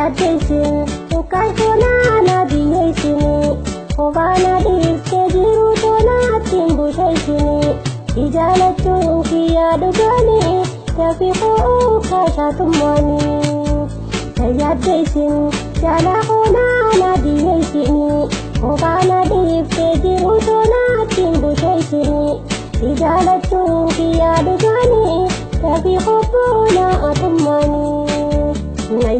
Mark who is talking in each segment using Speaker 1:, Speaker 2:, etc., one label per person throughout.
Speaker 1: yaaddeessin mukaaykoonaa na biyyeessini obaana dhiiftee jiru toonaattiin busheessini ijaalachuun kiyyaa dhugaanii dafii ho'uu kaashaatummaanii yaaddeessin jaalaa koonaa na biyyeessini obaana dhiiftee jiru toonaattiin busheessini ijaalachuun kiyyaa dhugaanii dafii hobboona atummaanii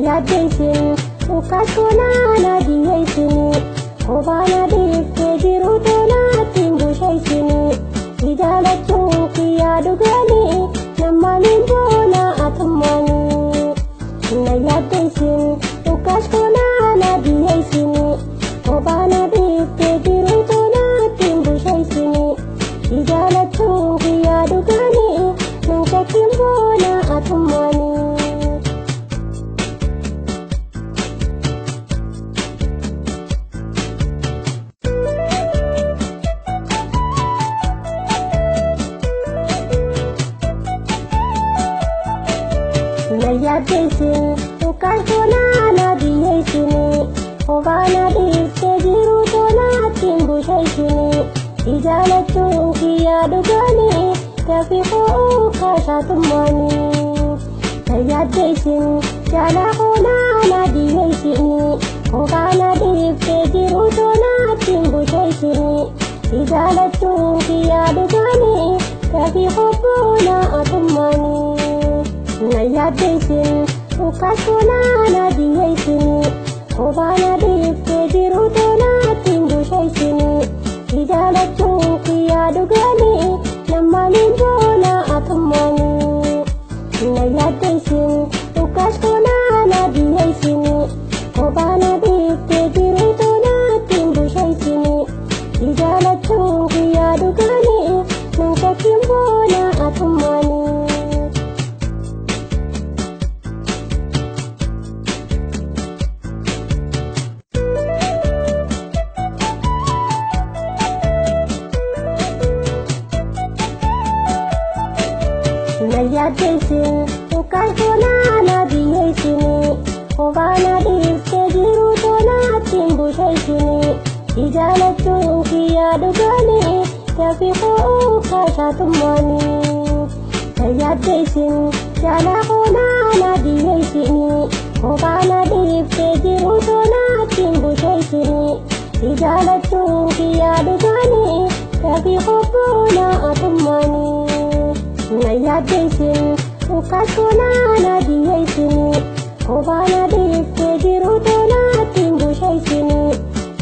Speaker 1: yaaddeessin mukaaykoonaa na biyyeessini obaana dhiiftee jiru toonaattiin busheessini ijaalachuun kiyyaa dhugaanii nammaaniin boona atummaanii yaaddeessin mukaaykoonaa na biyyeessini obaana dhiiftee jiru toonaattiin busheessini ijaalachuun kiyyaa dhugaanii namshakkiin boona atummaanii yaaddeessin mukaaykoonaa na biyyeessini obaana dhiiftee jiru toonaattiin busheessini ijaalachuun kiyyaa dhugaanii dafii ho'uu kaashaatummaanii yaaddeessin jaalaa koonaa na biyyeessini obaana dhiiftee jiru toonaattiin busheessini ijaalachuun kiyyaa dhugaanii dafii hobboona atummaanii yaaddeessin mukaaykoonaa na biyyeessini obaana dhiiftee jiru toonaattiin busheessini ijaalachuun kiyyaa dhugaanii nammaaniin boona atummaanii yaaddeessin mukaaykoonaa na biyyeessini obaana dhiiftee jiru toonaattiin busheessini ijaalachuun kiyyaa dhugaanii namshakkiin boona atummaanii yaaddeessin mukaaykoonaa na biyyeessini obaana dhiiftee jiru toonaattiin busheessini ijaalachuun kiyyaa dhugaanii dafii ho'uu kaashaatummaanii yaaddeessin jaalaa koonaa na biyyeessini obaana dhiiftee jiru toonaattiin busheessini ijaalachuun kiyyaa dhugaanii dafii hobboona atummaanii yaaddeessin mukaaykoonaa na biyyeessini obaana dhiiftee jiru toonaattiin busheessini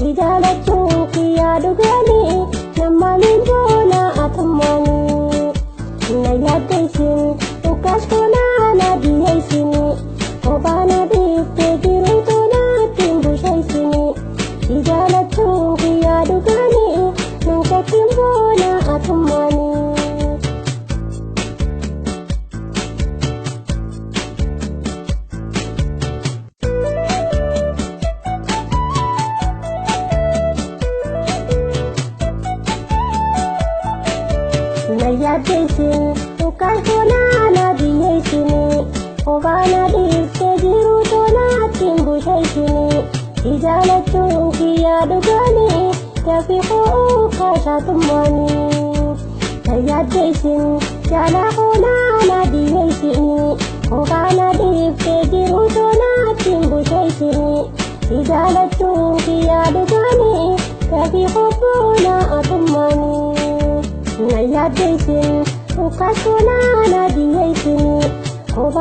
Speaker 1: ijaalachuun kiyyaa dhugaanii nammaaniin boona atummaanii yaaddeessin mukaaykoonaa na biyyeessini obaana dhiiftee jiru toonaattiin busheessini ijaalachuun kiyyaa dhugaanii namshakkiin boona atummaanii yaaddeessin mukaaykoonaa na biyyeessini obaana dhiiftee jiru toonaattiin busheessini ijaalachuun kiyyaa dhugaanii dafii ho'uu kaashaatummaanii yaaddeessin jaalaa koonaa na biyyeessini obaana dhiiftee jiru toonaattiin busheessini ijaalachuun kiyyaa dhugaanii dafii hobboona atummaanii yaaddeessin mukaaykoonaa na biyyeessini